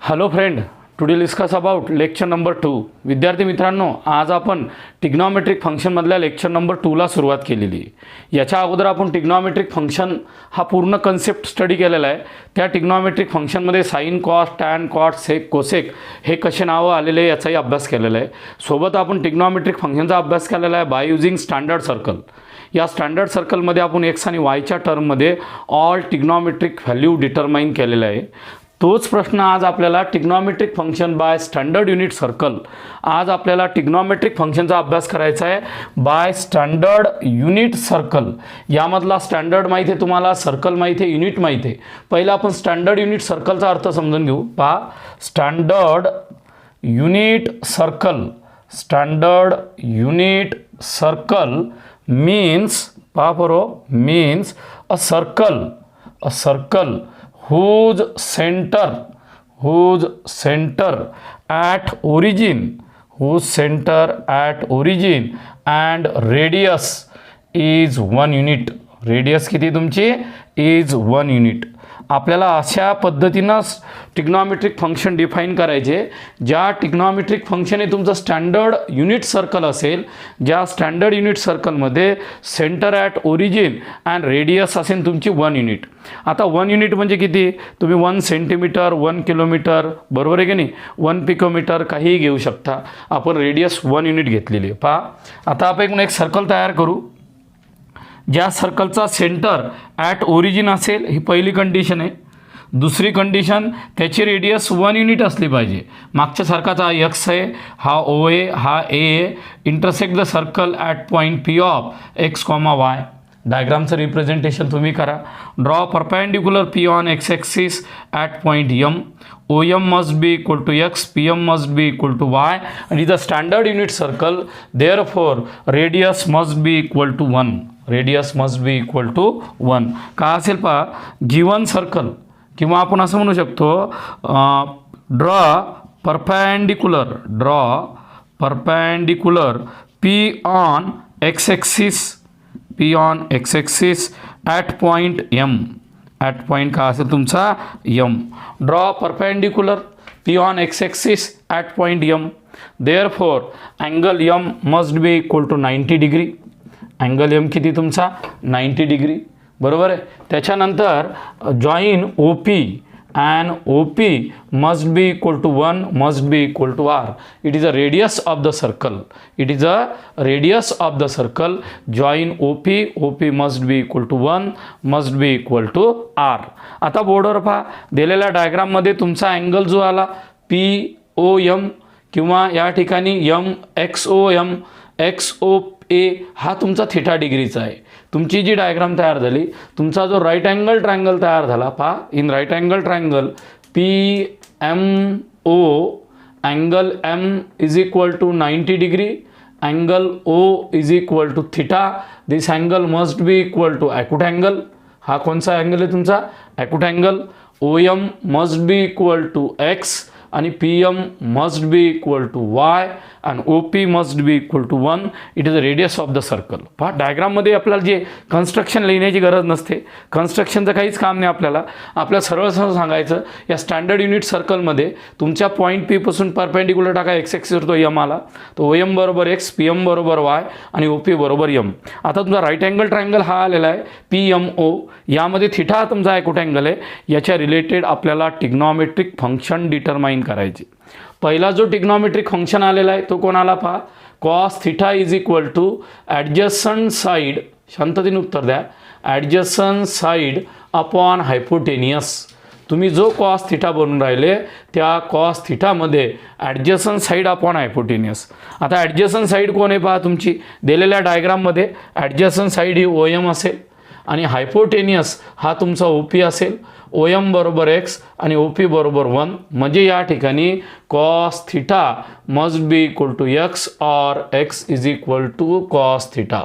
Hello friend, today discuss about lecture number 2. विद्यार्थी मित्रांनो, आज आपण टिग्नॉमेट्रिक फंक्शनमधल्या लेक्चर नंबर 2ला सुरुवात केलेली आहे. याच्या अगोदर आपण टिग्नॉमेट्रिक फंक्शन हा पूर्ण कन्सेप्ट स्टडी केलेला आहे. त्या टिग्नॉमेट्रिक फंक्शनमध्ये sign, cos, tan, cot, sec, cosec हे कसे नावं आलेले याचाही अभ्यास केलेला आहे. सोबत आपण टिग्नॉमेट्रिक फंक्शनचा अभ्यास केलेला आहे बाय युझिंग स्टँडर्ड सर्कल. या स्टँडर्ड सर्कलमध्ये आपण एक्स आणि वायच्या टर्ममध्ये ऑल टिग्नॉमेट्रिक व्हॅल्यू डिटरमाइन केलेला आहे. तोच प्रश्न आज आपल्याला trigonometric function by standard unit circle. आज आपल्याला टिग्नॉमेट्रिक फंक्शनचा अभ्यास करायचा आहे बाय स्टँडर्ड युनिट सर्कल. यामधला स्टँडर्ड माहिती आहे तुम्हाला, सर्कल माहिती आहे, युनिट माहिती आहे. पहिला आपण स्टँडर्ड युनिट सर्कलचा अर्थ समजून घेऊ. पहा, standard unit circle. Standard unit circle means, पहा बरोबर, means a circle whose center at origin and radius is 1 unit. Radius किती तुमची? Is 1 unit. आपल्याला अशा पद्धतीनं टिग्नॉमेट्रिक फंक्शन डिफाईन करायचे. ज्या टिग्नॉमेट्रिक फंक्शन हे तुमचं स्टँडर्ड युनिट सर्कल असेल, ज्या स्टँडर्ड युनिट सर्कलमध्ये centre at origin and radius असेल तुमची 1 युनिट. आता 1 युनिट म्हणजे किती? तुम्ही 1 सेंटीमीटर, 1 किलोमीटर, बरोबर आहे की नाही, 1 पिकोमीटर काहीही घेऊ शकता. आपण रेडियस 1 युनिट घेतलेली आहे. पहा, आता आपण एक सर्कल तयार करू. ज्या सर्कलचा सेंटर ॲट ओरिजिन असेल, ही पहिली कंडिशन आहे. दुसरी कंडिशन, त्याची रेडियस 1 युनिट असली पाहिजे. मागच्या सारखाचा हा एक्स आहे, हा ओ आहे, हा ए आहे. Intersect the circle at point P of X comma Y. डायग्रामचं रिप्रेझेंटेशन तुम्ही करा. Draw perpendicular P on X axis at point M. O M must be equal to X, P M must be equal to Y, and is a standard unit circle. Therefore radius must be equal to 1. Radius must be equal to 1. का असेल? पहा, given circle, किंवा आपण असं म्हणू शकतो draw perpendicular P on X axis at point M. At point का असेल तुमचा? M. Draw perpendicular P on X axis at point M. Therefore angle M must be equal to 90 degree. Angle M किती तुमचा? 90 degree, बरोबर आहे. त्याच्यानंतर join O P and O P must be equal to 1, must be equal to R. It is a radius of the circle. Join O P must be equal to 1, must be equal to R. आता बोर्डवर पहा, दिलेल्या डायग्राममध्ये तुमचा angle जो आला P O M, किंवा या ठिकाणी एम एक्स ओ ए, हा तुमचा थिटा डिग्रीचा आहे. तुमची जी डायग्राम तयार झाली, तुमचा जो राईट अँगल ट्रायंगल तयार झाला, पहा, in right angle triangle P M O, angle M is equal to 90 degree, angle O is equal to theta. This angle must be equal to acute angle. हा कोणचा angle आहे तुमचा? Acute angle. O M must be equal to X आणि P M must be equal to Y and O P must be equal to 1. It is a radius of the circle. पहा, डायग्राममध्ये आपल्याला जे construction लिहिण्याची गरज नसते. कन्स्ट्रक्शनचं काहीच काम नाही आपल्याला. आपल्याला सरळ सरळ सांगायचं, या स्टँडर्ड युनिट सर्कलमध्ये तुमच्या पॉईंट पीपासून परपेंडिक्युलर टाका एक्स ॲक्सिसवर तो एम आला, तो ओ एम बरोबर एक्स, पी एम बरोबर वाय आणि ओ पी बरोबर एम. आता तुमचा राईट अँगल ट्रायंगल हा आलेला आहे पी एम ओ. यामध्ये थिटा तुमचा ॲक्यूट अँगल आहे. याच्या रिलेटेड आपल्याला टिग्नॉमेट्रिक फंक्शन डिटरमाइन करायचे. पहिला जो टिग्नॉमेट्रिक फंक्शन आलेला आहे तो कोणाला? पहा, cos theta is equal to adjacent side, शांततेने उत्तर द्या, ॲडजस्टंट साईड अपॉन हायपोटेनियस. तुम्ही जो कॉस थिटा बनवून राहिले त्या कॉस थिटामध्ये ॲडजस्टंट साईड अपॉन हायपोटेनियस. आता ॲडजस्टंट साईड कोण आहे? पहा, तुमची दिलेल्या डायग्राममध्ये ॲडजस्टंट साईड ही ओ एम असेल आणि हायपोटेनियस हा तुमचा ओ पी असेल. ओ एम बरोबर एक्स आणि ओ पी बरोबर 1. म्हणजे या ठिकाणी cos theta must be equal to X or X is equal to cos theta.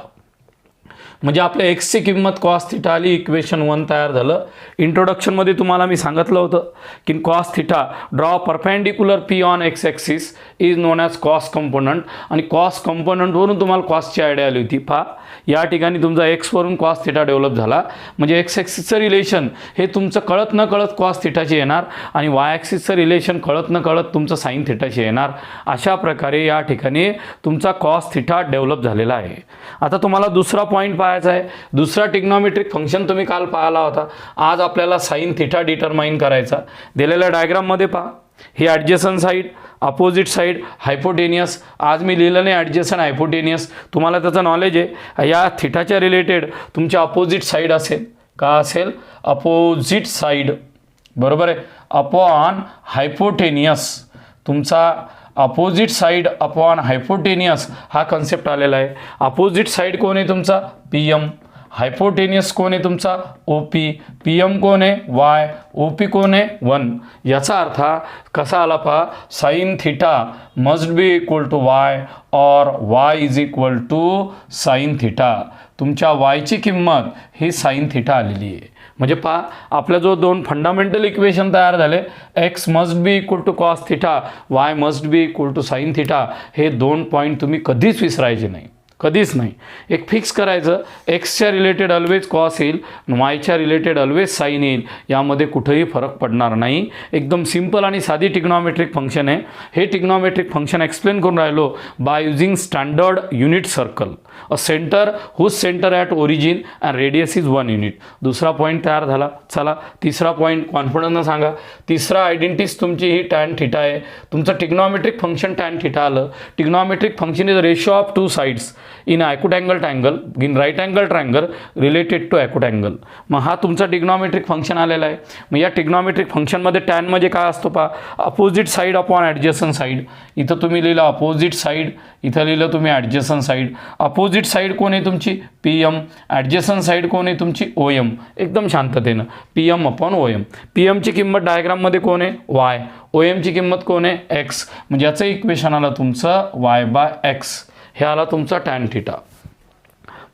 म्हणजे आपल्या एक्सची किंमत कॉस थिटा आली. इक्वेशन 1 तयार झालं. इंट्रोडक्शनमध्ये तुम्हाला मी सांगितलं होतं की cos theta draw perpendicular P on X axis is non as cos component. आणि कॉस कंपोनंटवरून तुम्हाला कॉसची आयडिया आली होती. पहा, या ठिकाणी तुमचा एक्सवरून कॉस थिटा डेव्हलप झाला, म्हणजे एक्स ॲक्सिसचं रिलेशन हे तुमचं कळत न कळत कॉस थिटाशी येणार आणि वाय ॲक्सिसचं रिलेशन कळत न कळत तुमचं साईन थिटाशी येणार. अशा प्रकारे या ठिकाणी तुमचा कॉस थिटा डेव्हलप झालेला आहे. आता तुम्हाला दुसरा पॉईंट पाहायचा आहे. दुसरा ट्रिग्नॉमेट्रिक फंक्शन तुम्ही काल पाहिला होता. आज आपल्याला साईन थिटा डिटरमाइन करायचा. दिलेल्या डायग्राममध्ये पहा, ही ॲडजसंट साईड, अपोजिट साईड, हायपोटेनियस. आज मी लिहिलं नाही ॲडजसंट हायपोटेनियस, तुम्हाला त्याचं नॉलेज आहे. या थिटाच्या रिलेटेड तुमच्या अपोजिट साईड असेल. का असेल? अपोजिट साईड, बरोबर आहे, अपॉन हायपोटेनियस. तुमचा अपोजिट साईड अपॉन हायपोटेनियस हा कन्सेप्ट आलेला आहे. अपोजिट साईड कोण आहे तुमचा? P M. हायपोटेनियस कोण आहे तुमचा? O P. पी एम कोण आहे? वाय. ओ पी कोण आहे? 1. याचा अर्थ कसा आला पहा, sine theta must be equal to Y or Y is equal to sine theta. तुमच्या वायची किंमत ही साईन थिटा आलेली आहे. म्हणजे पहा, आपल्या जो दोन फंडामेंटल इक्वेशन तयार झाले, X must be equal to cos theta, Y must be equal to sine theta, हे 2 पॉईंट तुम्ही कधीच विसरायचे नाही, कधीच नाही. एक फिक्स करायचं, एक्सच्या रिलेटेड ऑलवेज कॉस येईल, वायच्या रिलेटेड ऑलवेज साईन येईल. यामध्ये कुठेही फरक पडणार नाही. एकदम सिंपल आणि साधी ट्रिग्नॉमेट्रिक फंक्शन आहे. हे ट्रिग्नॉमेट्रिक फंक्शन एक्सप्लेन करून राहिलो by using standard unit circle, a centre whose centre at origin and radius is 1 unit. दुसरा पॉईंट तयार झाला. चला तिसरा पॉईंट कॉन्फिडन्सनं सांगा. तिसरा आयडेंटिटीज तुमची ही टॅन थिटा आहे. तुमचं ट्रिग्नॉमेट्रिक फंक्शन टॅन थिटा आलं. Trigonometric function is ratio of 2 sides in acute triangle, in right angle triangle related to acute angle. मग हा तुमचा ट्रिग्नॉमेट्रिक फंक्शन आलेला आहे. मग या ट्रिग्नॉमेट्रिक फंक्शनमध्ये टॅन म्हणजे काय असतो पहा, opposite side upon adjacent side. इथं तुम्ही लिहिलं अपोजिट साईड, इथं लिहिलं तुम्ही ॲडजसंट साईड. अपोजिट साईड कोण आहे तुमची? P M. ॲडजसंट साईड कोण आहे तुमची? O M. एकदम शांततेनं P M upon O M. P एमची किंमत डायग्राममध्ये कोण आहे? वाय. ओ एमची किंमत कोण आहे? एक्स. म्हणजे याचं इक्वेशन आलं तुमचं वाय बाय एक्स. हे आला तुमचा टॅन थिटा.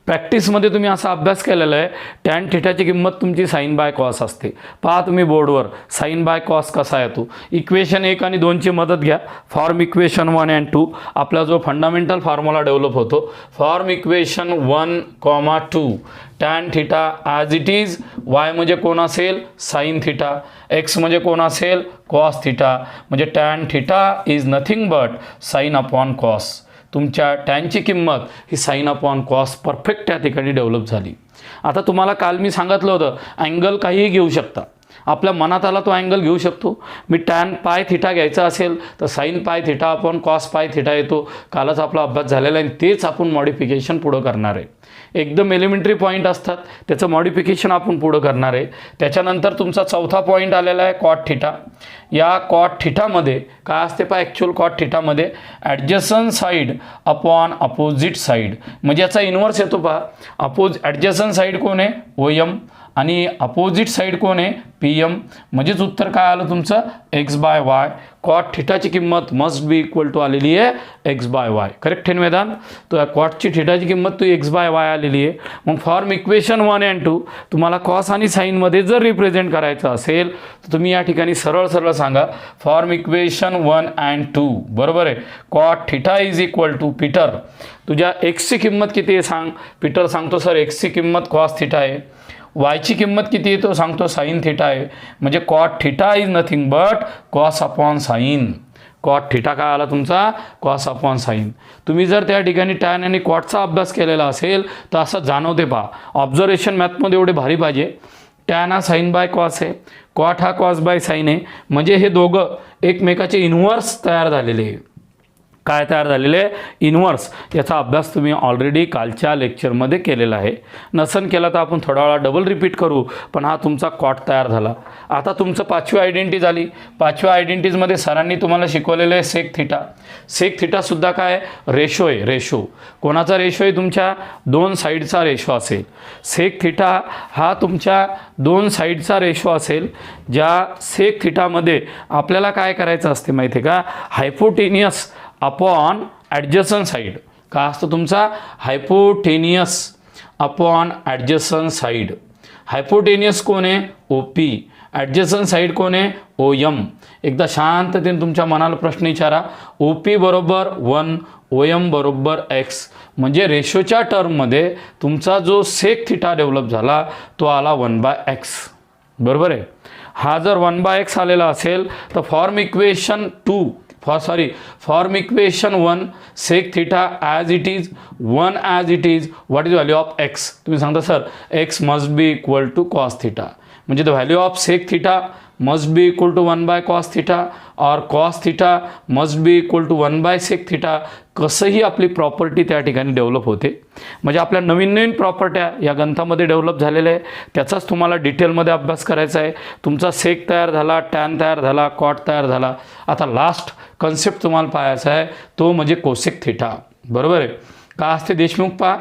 प्रॅक्टिसमध्ये तुम्ही असा अभ्यास केलेला आहे, टॅन थिटाची किंमत तुमची साईन बाय कॉस असते. पहा तुम्ही बोर्डवर साईन बाय कॉस कसा येतो. इक्वेशन 1 आणि 2ची मदत घ्या. फॉर्म इक्वेशन 1 and 2 आपला जो फंडामेंटल फॉर्म्युला डेव्हलप होतो. From equation 1, 2 tan theta as it is. Y म्हणजे कोण असेल? Sine theta. एक्स म्हणजे कोण असेल? Cos theta. म्हणजे tan theta is nothing but sine upon cos. तुमच्या टॅनची किंमत ही साईन अपॉन कॉस परफेक्ट या ठिकाणी डेव्हलप झाली. आता तुम्हाला काल मी सांगितलं होतं, अँगल काहीही घेऊ शकता. आपल्या मनात आला तो अँगल घेऊ शकतो. मी टॅन पाय थिटा घ्यायचा असेल तर sine pi theta upon cos pi theta येतो. कालच आपला अभ्यास झालेला आहे, तेच आपण मॉडिफिकेशन पुढं करणार आहे. एकदम एलिमेंटरी पॉईंट असतात, त्याचं मॉडिफिकेशन आपण पुढं करणार आहे. त्याच्यानंतर तुमचा चौथा पॉईंट आलेला आहे कॉट थिटा. या कॉट थिटामध्ये काय असते पहा, ॲक्च्युअल कॉट थिटामध्ये adjacent side upon opposite side. म्हणजे याचा इन्व्हर्स येतो पहा. ॲडजसंट साईड कोण आहे? O M. आणि अपोजिट साईड कोण आहे? P M. म्हणजेच उत्तर काय आलं तुमचं? X by Y. कॉट थिटाची किंमत मस्ट बी इक्वल टू आलेली आहे एक्स बाय वाय. करेक्ट आहे वेदांत? तो या कॉटची थिटाची किंमत तू एक्स बाय वाय आलेली आहे. मग फॉर्म इक्वेशन 1 and 2 तुम्हाला कॉस आणि साईनमध्ये जर रिप्रेझेंट करायचं असेल तर तुम्ही या ठिकाणी सरळ सरळ सांगा फॉर्म इक्वेशन 1 and 2. बरोबर आहे. Cot theta is equal to Peter. तुझ्या एक्सची किंमत किती आहे सांग. पीटर सांगतो सर एक्सची किंमत कॉस थिटा आहे. वायची किंमत किती आहे तो सांगतो साईन थिटा आहे. म्हणजे cot theta is nothing but cos upon sine. Cot theta काय आला तुमचा? Cos upon sine. तुम्ही जर त्या ठिकाणी टॅन आणि कॉटचा अभ्यास केलेला असेल तर असं जाणवते पहा. ऑब्झर्वेशन मॅथमध्ये एवढे भारी पाहिजे. टॅन हा साईन बाय कॉस आहे, कॉट हा कॉस बाय साईन आहे. म्हणजे हे दोघं एकमेकाचे इन्व्हर्स तयार झालेले आहे. काय तयार झालेले? इन्व्हर्स. याचा अभ्यास तुम्ही ऑलरेडी कालच्या लेक्चरमध्ये केलेला आहे. नसन केला तर आपण थोडा वेळा डबल रिपीट करू. पण हा तुमचा कॉट तयार झाला. आता तुमचं 5वी आयडेंटिटी झाली. 5व्या आयडेंटिटीजमध्ये सरांनी तुम्हाला शिकवलेलं आहे सेक थिटा. सेक थिटासुद्धा काय? रेशो आहे. रेशो कोणाचा रेशो आहे? तुमच्या 2 साईडचा रेशो असेल. सेक थिटा हा तुमच्या 2 साईडचा रेशो असेल. ज्या सेक थिटामध्ये आपल्याला काय करायचं असते माहिती आहे का? Hypotenuse upon adjacent side. का असतं तुमचा? Hypotenuse upon adjacent side. Hypotenuse कोण आहे? O P. ॲडजसंट साईड कोण आहे? O M. एकदा शांततेने तुमच्या मनाला प्रश्न विचारा. ओ पी बरोबर 1, ओ एम बरोबर एक्स, म्हणजे रेशोच्या टर्ममध्ये तुमचा जो सेक थिटा डेव्हलप झाला तो आला 1/x, बरोबर आहे. हा जर 1/x आलेला असेल तर from equation 1 sec theta as it is 1 as it is what is value of X. तुम्ही सांगता sir X must be equal to cos theta, म्हणजे the value of sec theta must be equal to 1/cos theta or cos theta must be equal to 1/sec theta. कसंही आपली property त्या ठिकाणी develop होते. म्हणजे आपल्या नवीन प्रॉपर्ट्या या ग्रंथामध्ये डेव्हलप झालेल्या आहे, त्याचाच तुम्हाला डिटेलमध्ये अभ्यास करायचा आहे. तुमचा सेक तयार झाला, टॅन तयार झाला, कॉट तयार झाला. आता लास्ट कन्सेप्ट तुम्हाला पाहायचा आहे तो म्हणजे कोसेक थिटा, बरोबर आहे. का असते देशमुख पहा,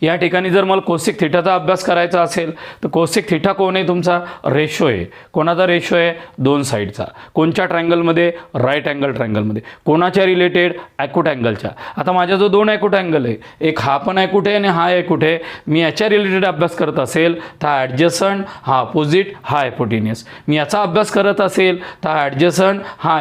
या ठिकाणी जर मला कोसेक थिटाचा अभ्यास करायचा असेल तर कोसेक थिटा कोण आहे, तुमचा रेशो आहे. कोणाचा रेशो आहे, दोन साईडचा. कोणत्या ट्रायंगलमध्ये, राईट अँगल ट्रायंगलमध्ये. कोणाच्या रिलेटेड, ॲक्यूट अँगलच्या. आता माझ्या जो दोन ॲक्यूट अँगल आहे, एक हा पण ॲक्यूट आहे आणि हा ॲक्यूट आहे, मी याच्या रिलेटेड अभ्यास करत असेल तर हा ॲडजसंट, हा अपोजिट, हा हायपोटेनियस. मी याचा अभ्यास करत असेल तर हा ॲडजसंट, हा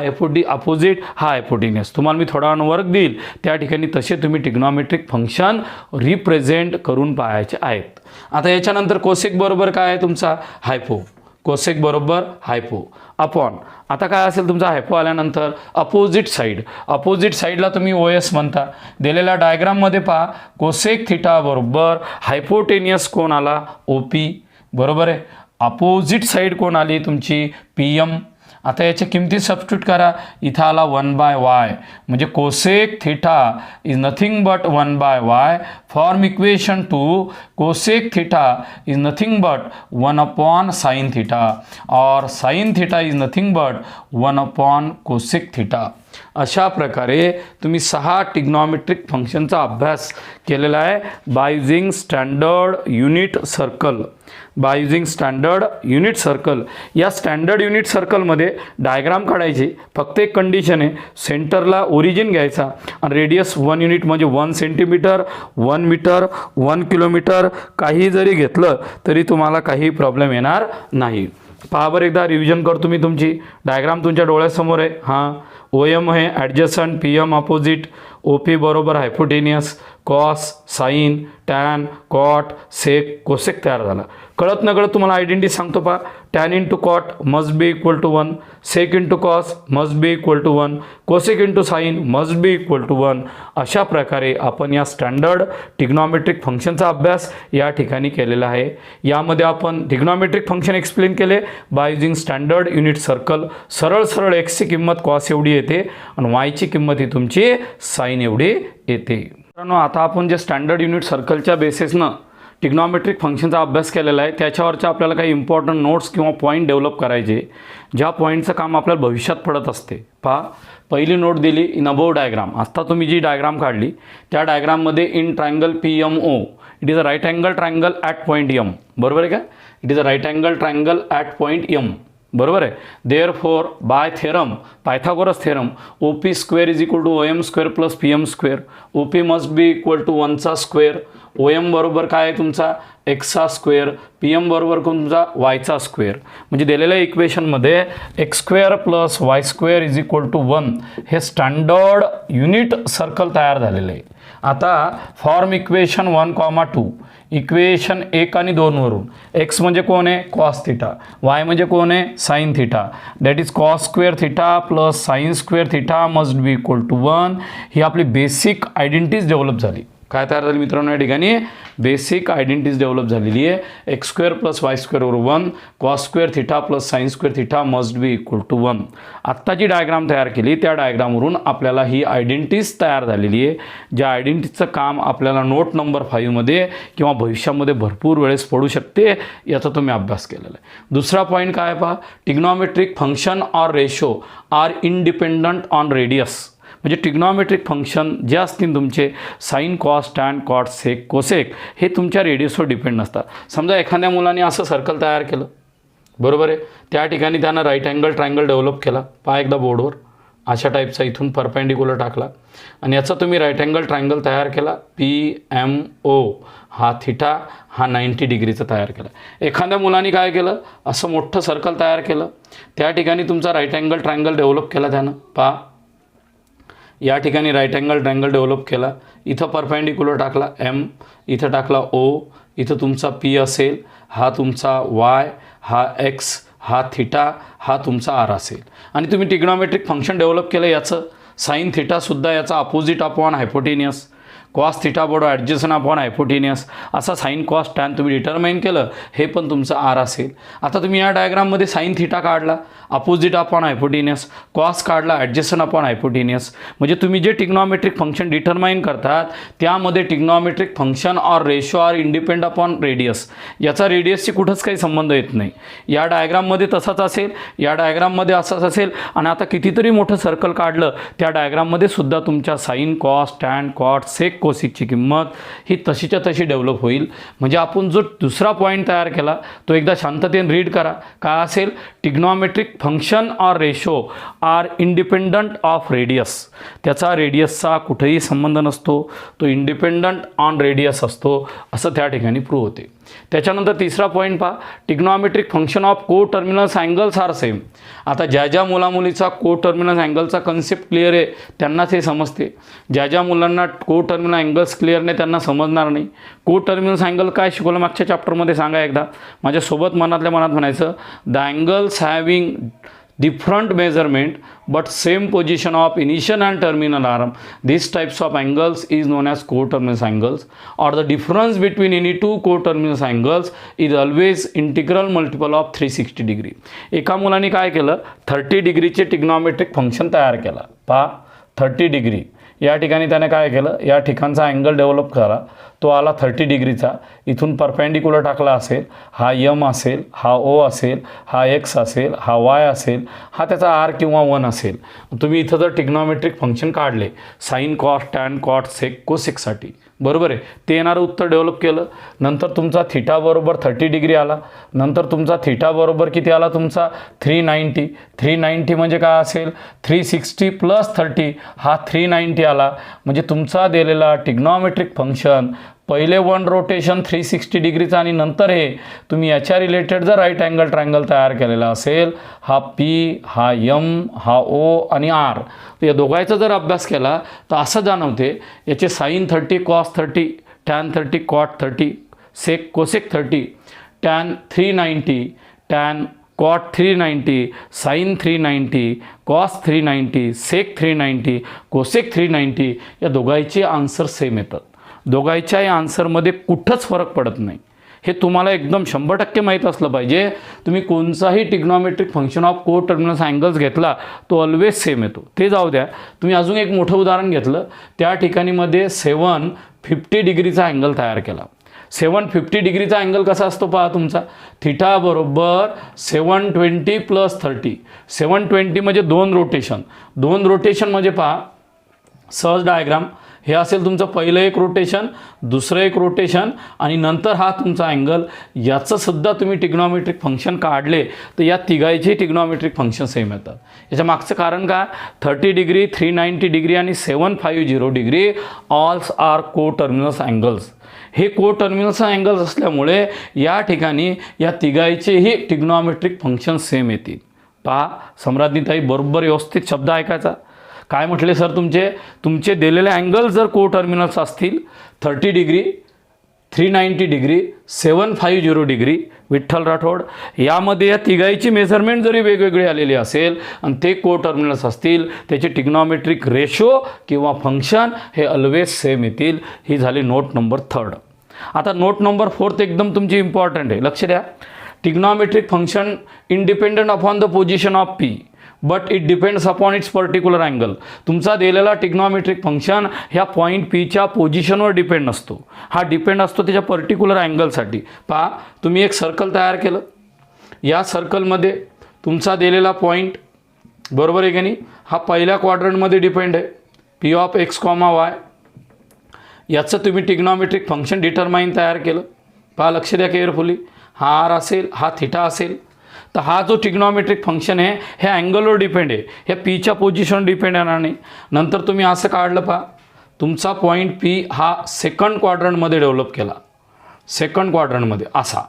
अपोजिट, हा हायपोटेनियस. तुम्हाला मी थोडा वर्क देईल त्या ठिकाणी तसे तुम्ही ट्रिग्नॉमेट्रिक फंक्शन रिप्रेझेंट करून पाहायचे आहेत. आता याच्यानंतर कोसेक बरोबर काय आहे तुमचा, हायपो. कोसेक बरोबर हायपो अपॉन, आता काय असेल तुमचा हायपो आल्यानंतर अपोजिट साईड. अपोजिट साईडला तुम्ही ओ एस म्हणता. दिलेल्या डायग्राममध्ये पहा, कोसेक थिटा बरोबर हायपोटेनियस कोण आला, ओ पी, बरोबर आहे. अपोजिट साईड कोण आली तुमची, पी एम. आता याच्या किमती सबस्टिट्यूट करा. इथं आला 1/y, म्हणजे cosec theta is nothing but 1/y. Form equation 2 cosec theta is nothing but 1/sin theta और sin theta is nothing but 1/ cosec theta. अशा प्रकारे तुम्ही 6 ट्रिग्नॉमेट्रिक फंक्शनचा अभ्यास केलेला आहे bye using standard unit circle. Bye using standard unit circle. या standard unit सर्कलमध्ये डायग्राम काढायची. फक्त एक कंडिशन आहे, सेंटरला ओरिजिन घ्यायचा आणि रेडियस 1 युनिट म्हणजे 1 सेंटीमीटर, 1 मीटर, 1 किलोमीटर काही जरी घेतलं तरी तुम्हाला काही प्रॉब्लेम येणार नाही. पहा बरं एकदा रिव्हिजन करतो मी. तुमची डायग्राम तुमच्या डोळ्यासमोर आहे. हां, ओ एम आहे adjacent, P M opposite, O P बरोबर hypotenuse, cos, sine, tan, cot, sec, cosec तयार झाला. कळत न कळत तुम्हाला आयडेंटिटी सांगतो पहा. Tan into cot must be equal to 1, sec into cos must be equal to 1, cosec into sine must be equal to 1. अशा प्रकारे आपण या स्टँडर्ड ट्रिग्नॉमेट्रिक फंक्शनचा अभ्यास या ठिकाणी केलेला आहे. यामध्ये आपण ट्रिग्नॉमेट्रिक फंक्शन एक्सप्लेन केले bye using standard unit circle. सरळ एक्सची किंमत कॉस एवढी येते आणि वायची किंमत ही तुमची साईन एवढी येते. मित्रांनो, आता आपण जे स्टँडर्ड युनिट सर्कलच्या बेसिसनं ट्रिग्नॉमेट्रिक फंक्शनचा अभ्यास केलेला आहे त्याच्यावरच्या आपल्याला काही इम्पॉर्टंट नोट्स किंवा पॉईंट डेव्हलप करायचे, ज्या पॉईंटचं काम आपल्याला भविष्यात पडत असते. पहा, पहिली नोट दिली इन अबोव डायग्राम. आत्ता तुम्ही जी डायग्राम काढली त्या डायग्राममध्ये in triangle P M O it is a right angle triangle at point M, बरोबर आहे का. It is a right angle triangle at point M, बरोबर आहे. Therefore by theorem, Pythagoras theorem, O P square is equal to O M square plus P M square. O P must be equal to 1चा square. O M बरोबर काय आहे तुमचा एक्सचा square, P M बरोबर तुमचा वायचा स्क्वेअर. म्हणजे दिलेल्या इक्वेशनमध्ये X square plus Y square is equal to 1 हे स्टँडर्ड युनिट सर्कल तयार झालेलं आहे. आता फॉर्म इक्वेशन 1,2 इक्वेशन 1 आणि 2 वरून एक्स म्हणजे कोण आहे, कॉस थिटा. वाय म्हणजे कोण आहे, sine theta. That is cos square theta plus sine square theta must be equal to 1. ही आपली बेसिक आयडेंटिटीज डेव्हलप झाली. काय तयार झाली मित्रांनो, या ठिकाणी बेसिक आयडेंटिटीज डेव्हलप झालेली आहे. X square plus Y square over 1, cos square theta plus sine square theta must be equal to 1. आत्ता जी डायग्राम तयार केली त्या डायग्रामवरून आपल्याला ही आयडेंटिटीज तयार झालेली आहे, ज्या आयडेंटिटीजचं काम आपल्याला नोट नंबर 5मध्ये किंवा भविष्यामध्ये भरपूर वेळेस पडू शकते, याचा तुम्ही अभ्यास केलेला आहे. दुसरा पॉईंट काय पहा, trigonometric function or ratio are independent on radius. म्हणजे ट्रिग्नॉमेट्रिक फंक्शन जे असतील तुमचे sine, cos, tan, cot, sec, cosec हे तुमच्या रेडियसवर डिपेंड नसतात. समजा एखाद्या मुलाने असं सर्कल तयार केलं, बरोबर आहे, त्या ठिकाणी त्यानं राईट अँगल ट्रायंगल डेव्हलप केला. पहा एकदा बोर्डवर अशा टाईपचा इथून परपेंडिक्युलर टाकला आणि याचा तुम्ही राईट अँगल ट्रायंगल तयार केला. पी एम ओ हा थिटा हा 90 डिग्रीचा तयार केला. एखाद्या मुलाने काय केलं, असं मोठं सर्कल तयार केलं, त्या ठिकाणी तुमचा राईट अँगल ट्रायंगल डेव्हलप केला त्यानं. पहा या ठिकाणी राईट अँगल ट्रायंगल डेव्हलप केला, इथं परपेंडिक्युलर टाकला एम, इथं टाकला ओ, इथं तुमचा पी असेल, हा तुमचा वाय, हा एक्स, हा थिटा, हा तुमचा आर असेल. आणि तुम्ही टिग्नॉमेट्रिक फंक्शन डेव्हलप केलं याचं साईन थिटासुद्धा याचा opposite upon hypotenuse, cos theta बरोबर ॲडजस्टन अपॉन हायपोटेनियस, असा साईन कॉस टॅन तुम्ही डिटरमाइन केलं, हे पण तुमचं आर असेल. आता तुम्ही या डायग्राममध्ये साईन थिटा काढला अपोजिट अपॉन हायपोटेनियस, कॉस काढला ॲडजस्टन अपॉन हायपोटेनियस, म्हणजे तुम्ही जे टिग्नॉमेट्रिक फंक्शन डिटरमाइन करतात त्यामध्ये trigonometric function or ratio are independent upon radius, याचा रेडियसशी कुठंच काही संबंध येत नाही. या डायग्राममध्ये तसंच असेल, या डायग्राममध्ये असंच असेल. आणि आता कितीतरी मोठं सर्कल काढलं त्या डायग्राममध्ये सुद्धा तुमच्या sine cos tan cot sec कोसिकची किंमत ही तशीच्या तशी डेव्हलप होईल. म्हणजे आपण जो दुसरा पॉईंट तयार केला तो एकदा शांततेने रीड करा. काय असेल? Trigonometric function or ratio are independent of radius. त्याचा रेडियसचा कुठेही संबंध नसतो, तो इंडिपेंडंट ऑन रेडियस असतो, असं त्या ठिकाणी प्रूव्ह होते. त्याच्यानंतर तिसरा पॉईंट पहा, टिग्नॉमेट्रिक फंक्शन ऑफ को टर्मिनल्स अँगल्स आर सेम. आता ज्या ज्या मुलामुलीचा को टर्मिनल्स अँगलचा कन्सेप्ट क्लिअर आहे त्यांनाच हे समजते. ज्या ज्या मुलांना को टर्मिनल अँगल्स क्लिअर नाही त्यांना समजणार नाही. को टर्मिनल्स अँगल काय शिकवलं मागच्या चॅप्टरमध्ये सांगा एकदा माझ्यासोबत, मनातल्या मनात म्हणायचं. The angles having different measurement but same position of initial and terminal arm, these types of angles is known as coterminous angles, or the difference between any two coterminous angles is always integral multiple of 360 degree. एका मुलाने काय केलं, 30 डिग्रीचे टिग्नॉमेट्रिक function तयार केला. पहा 30 degree या ठिकाणी त्याने काय केलं, या ठिकाणचा अँगल डेव्हलप करा, तो आला 30 डिग्रीचा. इथून परपेंडिक्युलर टाकला असेल, हा यम असेल, हा ओ असेल, हा एक्स असेल, हा वाय असेल, हा त्याचा आर किंवा 1 असेल. तुम्ही इथं जर टिग्नॉमेट्रिक फंक्शन काढले sine cos tan cot sec कोसेकसाठी, बरोबर आहे, ते येणारं उत्तर डेव्हलप केलं. नंतर तुमचा थिटा बरोबर 30 डिग्री आला. नंतर तुमचा थिटा बरोबर किती आला तुमचा 390. 390 म्हणजे काय असेल 360 + 30, हा 390 आला. म्हणजे तुमचा दिलेला टिग्नॉमेट्रिक फंक्शन पहिले 1 रोटेशन 360 डिग्रीचा आणि नंतर हे तुम्ही याच्या रिलेटेड जर राईट अँगल ट्रायंगल तयार केलेला असेल, हा पी, हा यम, हा ओ आणि आर, या दोघांचा जर अभ्यास केला तर असं जाणवते याचे sine 30 cos 30 tan 30 cot 30 sec cosec 30 tan 390 tan cot 390 sine 390 cos 390 sec 390 cosec 390, या दोघांचे आन्सर सेम येतात. दोघांच्या या आन्सरमध्ये कुठंच फरक पडत नाही. हे तुम्हाला एकदम 100% माहीत असलं पाहिजे. तुम्ही कोणताही टिग्नॉमेट्रिक फंक्शन ऑफ को टर्मिनल्स अँगल्स घेतला तो ऑलवेज सेम येतो. ते जाऊ द्या, तुम्ही अजून एक मोठं उदाहरण घेतलं, त्या ठिकाणी मध्ये 750 डिग्रीचा अँगल तयार केला. 750 डिग्रीचा अँगल कसा असतो पहा तुमचा, थिटा बरोबर 720 + 30. 720 म्हणजे 2 रोटेशन. 2 रोटेशन म्हणजे पहा सहज डायग्राम, हे असेल तुमचं पहिलं एक रोटेशन, दुसरं एक रोटेशन आणि नंतर हा तुमचा अँगल. याचं सुद्धा तुम्ही टिग्नॉमेट्रिक फंक्शन काढले तर या तिघांचे टिग्नॉमेट्रिक फंक्शन सेम येतात. याच्या मागचं कारण काय, 30 डिग्री 390 डिग्री आणि 750 डिग्री ऑल्स आर को टर्मिनल्स अँगल्स. हे को टर्मिनल्स अँगल्स असल्यामुळे या ठिकाणी या तिघांचेही टिग्नॉमेट्रिक फंक्शन सेम येतील. पहा सम्राज्ञीताई बरोबर व्यवस्थित शब्द ऐकायचा. काय म्हटले सर, तुमचे दिलेले अँगल जर को टर्मिनल्स असतील 30 degree 390 degree 750 degree, Vitthal Rathod, यामध्ये या तिघांची मेजरमेंट जरी वेगवेगळी आलेली असेल आणि ते को टर्मिनल्स असतील, त्याचे टिग्नॉमेट्रिक रेशो किंवा फंक्शन हे ऑलवेज सेम येतील. ही झाली नोट नंबर 3. आता नोट नंबर 4 एकदम तुमची इम्पॉर्टंट आहे, लक्ष द्या. Trigonometric function independent upon the position of P but it depends upon its particular angle. तुमचा दिलेला टिग्नॉमेट्रिक फंक्शन ह्या पॉईंट पीच्या पोझिशनवर डिपेंड नसतो, हा डिपेंड असतो त्याच्या पर्टिक्युलर अँगलसाठी. पहा तुम्ही एक सर्कल तयार केलं, या सर्कलमध्ये तुमचा दिलेला पॉईंट बरोबर आहे की नाही, हा पहिल्या क्वाड्रंटमध्ये डिपेंड आहे P of X comma Y. याचं तुम्ही टिग्नॉमेट्रिक फंक्शन डिटरमाइन तयार केलं. पहा लक्ष द्या केअरफुली, हा आर असेल, हा थिटा असेल, तर हा जो टिग्नॉमेट्रिक फंक्शन आहे हे अँगलवर डिपेंड आहे, ह्या पीच्या पोझिशनवर डिपेंड येणार नाही. नंतर तुम्ही असं काढलं पहा, तुमचा पॉईंट पी हा सेकंड क्वाड्रंटमध्ये डेव्हलप केला, सेकंड क्वाड्रंटमध्ये असा,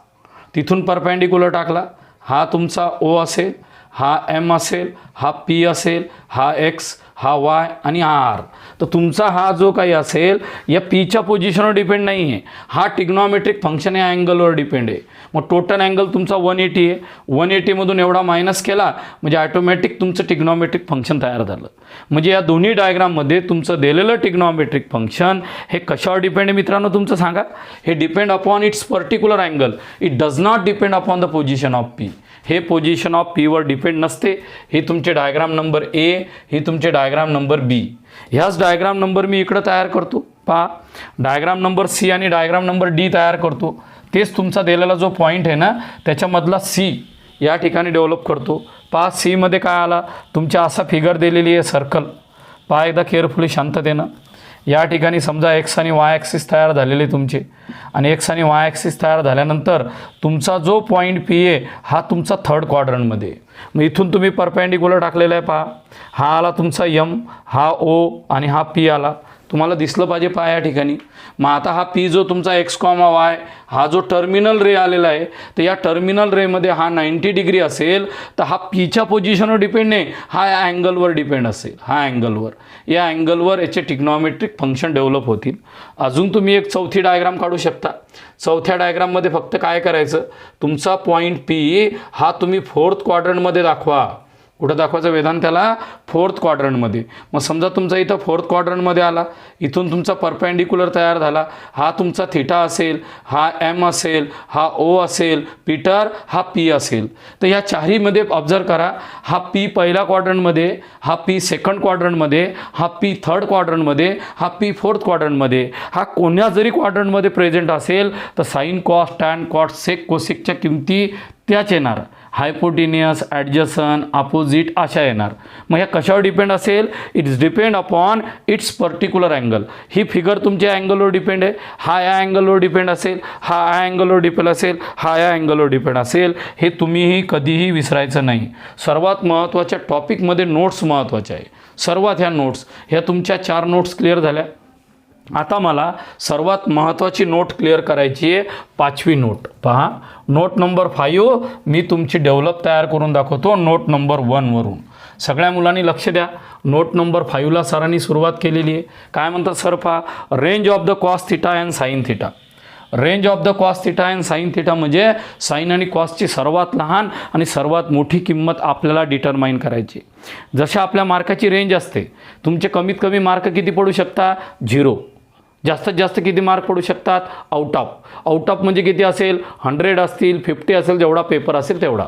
तिथून परपेंडिक्युलर टाकला, हा तुमचा ओ असेल, हा एम असेल, हा पी असेल, हा एक्स, हा वाय आणि हा आर. तर तुमचा हा जो काही असेल या पीच्या पोझिशनवर डिपेंड नाही आहे, हा टिग्नॉमेट्रिक फंक्शन या अँगलवर डिपेंड आहे. मग टोटल अँगल तुमचा 180 आहे. 180मधून एवढा मायनस केला म्हणजे ऑटोमॅटिक तुमचं टिग्नॉमेट्रिक फंक्शन तयार झालं. म्हणजे या दोन्ही डायग्राममध्ये तुमचं दिलेलं टिग्नॉमेट्रिक फंक्शन हे कशावर डिपेंड आहे मित्रांनो तुमचं सांगा. हे depend upon its particular angle. It does not depend upon the position of P. हे पोझिशन ऑफ पीवर डिपेंड नसते. हे तुमचे डायग्राम नंबर ए, हे तुमचे डायग्राम नंबर बी. ह्याच डायग्राम नंबर मी इकडं तयार करतो. पहा, डायग्राम नंबर सी आणि डायग्राम नंबर डी तयार करतो. तेच तुमचा दिलेला जो पॉईंट आहे ना त्याच्यामधला सी या ठिकाणी डेव्हलप करतो. पहा, सीमध्ये काय आला, तुमच्या असा फिगर दिलेली आहे सर्कल. पहा एकदा केअरफुली शांततेनं. या ठिकाणी समजा एक्स आणि वाय ॲक्सिस तयार झालेले तुमचे, आणि एक्स आणि वाय ॲक्सिस तयार झाल्यानंतर तुमचा जो पॉईंट पी आहे हा तुमचा थर्ड क्वाड्रंटमध्ये. मग इथून तुम्ही परपेंडिक्युलर टाकलेला आहे. पहा, हा आला तुमचा यम, हा ओ आणि हा पी आला. तुम्हाला दिसलं पाहिजे पहा या ठिकाणी. मग आता हा पी जो तुमचा एक्स कॉमा वाय हा जो टर्मिनल रे आलेला आहे, तर या टर्मिनल रेमध्ये हा 90 डिग्री असेल तर हा पीच्या पोझिशनवर डिपेंड नाही, हा या अँगलवर डिपेंड असेल. हा अँगलवर, या अँगलवर याचे टिग्नॉमेट्रिक फंक्शन डेव्हलप होतील. अजून तुम्ही एक चौथी डायग्राम काढू शकता. चौथ्या डायग्राममध्ये फक्त काय करायचं, तुमचा पॉईंट पी हा तुम्ही फोर्थ क्वाड्रंटमध्ये दाखवा. कुठं दाखवायचं वेदांत त्याला, फोर्थ क्वाड्रंटमध्ये. मग समजा तुमचा इथं फोर्थ क्वाड्रंटमध्ये आला, इथून तुमचा परपेंडिक्युलर तयार झाला. हा तुमचा थिटा असेल, हा एम असेल, हा ओ असेल, पीटर हा पी असेल. तर या चारहीमध्ये ऑब्झर्व करा, हा पी पहिल्या क्वाड्रंटमध्ये, हा पी सेकंड क्वाड्रंटमध्ये, हा पी थर्ड क्वाड्रंटमध्ये, हा पी फोर्थ क्वाड्रंटमध्ये. हा कोण्या जरी क्वाड्रंटमध्ये प्रेझेंट असेल तर sine cos tan cot sec कोसिकच्या किमती त्याच येणार. हायपोटिनियस, ॲडजसन, अपोजिट अशा येणार. मग ह्या कशावर डिपेंड असेल, it's depend upon its particular angle. He figure तुमच्या अँगलवर डिपेंड आहे. हा या अँगलवर डिपेंड असेल, हा या अँगलवर डिपेंड असेल, हा या अँगलवर डिपेंड असेल. हे तुम्हीही कधीही विसरायचं नाही. सर्वात महत्त्वाच्या टॉपिकमध्ये नोट्स महत्त्वाच्या आहे. सर्वात ह्या नोट्स, ह्या तुमच्या 4 नोट्स क्लिअर झाल्या. आता मला सर्वात महत्त्वाची नोट क्लिअर करायची आहे, 5वी नोट. पहा, नोट नंबर 5 मी तुमची डेव्हलप तयार करून दाखवतो नोट नंबर 1 वरून. सगळ्या मुलांनी लक्ष द्या. नोट नंबर 5ला सरांनी सुरुवात केलेली आहे. काय म्हणतात सर, पहा, range of the cos theta and sine theta. Range of the cos theta and sine theta म्हणजे साईन आणि कॉसची सर्वात लहान आणि सर्वात मोठी किंमत आपल्याला डिटरमाइन करायची. जशी आपल्या मार्काची रेंज असते, तुमचे कमीत कमी मार्क किती पडू शकतात, 0. जास्तीत जास्त किती मार्क पडू शकतात, आउट ऑफ म्हणजे किती असेल, 100 असतील, 50 असेल, जेवढा पेपर असेल तेवढा.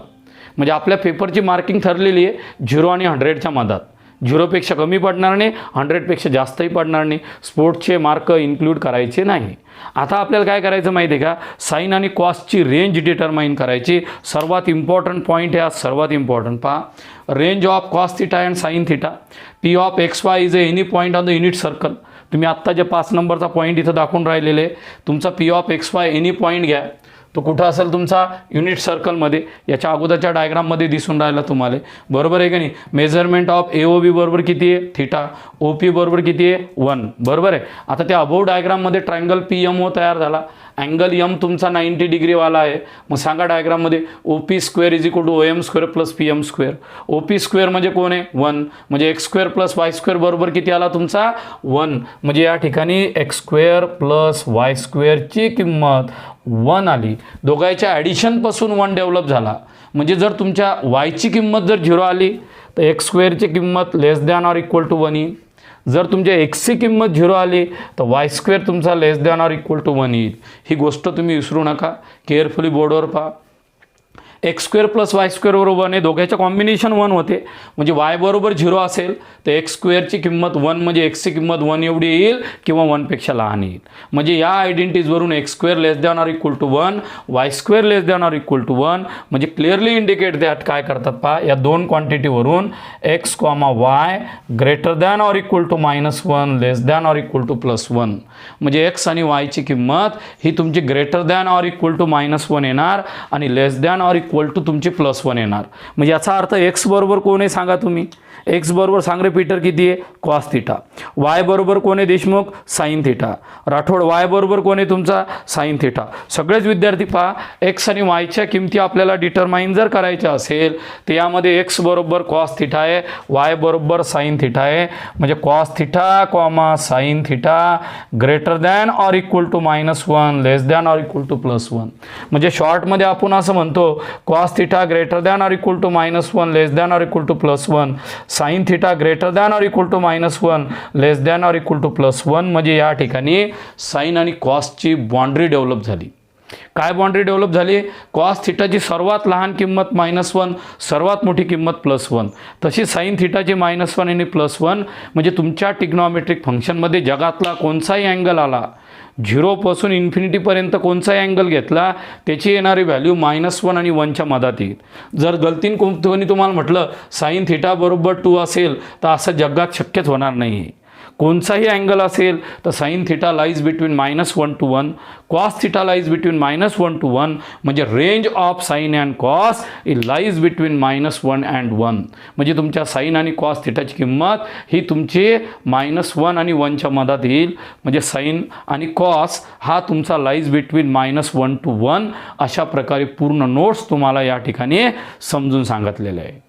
म्हणजे आपल्या पेपरची मार्किंग ठरलेली आहे 0 आणि 100च्या मधात. 0पेक्षा कमी पडणार नाही, 100पेक्षा जास्तही पडणार नाही. स्पोर्ट्सचे मार्क इन्क्लूड करायचे नाही. आता आपल्याला काय करायचं माहिती आहे का, साईन आणि कॉसची रेंज डिटरमाइन करायची. सर्वात इम्पॉर्टंट पॉईंट आहे, सर्वात इम्पॉर्टंट. पहा, range of cos theta and sine theta. P of X Y is any point on the unit circle. तुम्ही आत्ता जे 5 नंबरचा पॉईंट इथं दाखवून राहिलेले, तुमचा P of X Y any point घ्या. तो कुठं असेल तुमचा युनिट सर्कलमध्ये. याच्या अगोदरच्या डायग्राममध्ये दिसून राहिला तुम्हाला, बरोबर आहे का नाही. मेजरमेंट ऑफ AOB बरोबर किती आहे, थिटा. OP बरोबर किती आहे, 1. बरोबर आहे. आता त्या अबोव डायग्राममध्ये ट्रायंगल PMO तयार झाला. अँगल यम तुमचा 90 डिग्रीवाला आहे. मग सांगा डायग्राममध्ये OP square is equal to OM square plus PM square. OP square म्हणजे कोण आहे, 1. म्हणजे X square plus Y square बरोबर किती आला तुमचा, 1. म्हणजे या ठिकाणी एक्स स्क्वेअर प्लस वाय स्क्वेअरची किंमत 1 आली. दोघांच्या ॲडिशनपासून 1 डेव्हलप झाला. म्हणजे जर तुमच्या वायची किंमत जर 0 आली तर एक्स स्क्वेअरची किंमत लेस दॅन ऑर इक्वल टू 1 येईल. जर तुमच्या एक्सची किंमत 0 आली तर वाय स्क्वेअर तुमचा लेस दॅन ऑर इक्वल टू 1 येईल. ही गोष्ट तुम्ही विसरू नका. केअरफुली बोर्डवर पहा. X square plus Y square बरोबर 1 आहे. दोघांच्या कॉम्बिनेशन 1 होते. म्हणजे वाय बरोबर 0 असेल तर एक्स स्क्वेअरची किंमत 1 म्हणजे एक्सची किंमत 1 एवढी येईल किंवा 1पेक्षा लहान येईल. म्हणजे या आयडेंटिटीजवरून X square less than or equal to 1, Y square less than or equal to 1 म्हणजे क्लिअरली इंडिकेट दॅट काय करतात पहा, या 2 क्वांटिटीवरून X comma Y greater than or equal to -1 less than or equal to +1. म्हणजे एक्स आणि वायची किंमत ही तुमची greater than or equal to -1 येणार आणि less than or equal to तुमची +1 येणार. म्हणजे याचा अर्थ एक्स बरोबर कोण आहे सांगा तुम्ही. एक्स बरोबर सांग रिपीटर किती आहे कॉस थिटा. वाय बरोबर कोण आहे Deshmukh sine theta. Rathod Y बरोबर कोण आहे तुमचा साईन थिटा. सगळेच विद्यार्थी पहा एक्स आणि वायच्या किमती आपल्याला डिटरमाइन जर करायच्या असेल तर यामध्ये एक्स बरोबर कॉस थिटा आहे, वाय बरोबर साईन थिटा आहे. म्हणजे cos theta comma sine theta greater than or equal to -1 less than or equal to +1. म्हणजे शॉर्टमध्ये आपण असं म्हणतो cos theta greater than or equal to -1 less than or equal to +1, sine theta greater than or equal to -1 less than or equal to +1. म्हणजे या ठिकाणी sine आणि कॉसची boundary develop झाली. काय बाउंड्री डेव्हलप झाली. कॉस थिटाची सर्वात लहान किंमत -1, सर्वात मोठी किंमत +1. तशी साईन थिटाची -1 आणि +1. म्हणजे तुमच्या ट्रिग्नॉमेट्रिक फंक्शनमध्ये जगातला कोणताही अँगल आला 0 पासून इन्फिनिटीपर्यंत कोणताही अँगल घेतला त्याची येणारी व्हॅल्यू -1 आणि 1च्या मधात येईल. जर गलतीन कोणी तुम्हाला म्हटलं साईन थिटा बरोबर 2 असेल तर असं जगात शक्यच होणार नाही आहे. कोणताही अँगल असेल तर sine theta lies between -1 to 1, cos theta lies between -1 to 1. म्हणजे range of sine and cos lies between -1 and 1. म्हणजे तुमच्या साईन आणि कॉस थिटाची किंमत ही तुमची -1 आणि 1च्या मधात येईल. म्हणजे साईन आणि कॉस हा तुमचा लाईज बिटवीन -1 to 1. अशा प्रकारे पूर्ण नोट्स तुम्हाला या ठिकाणी समजून सांगितलेले आहे.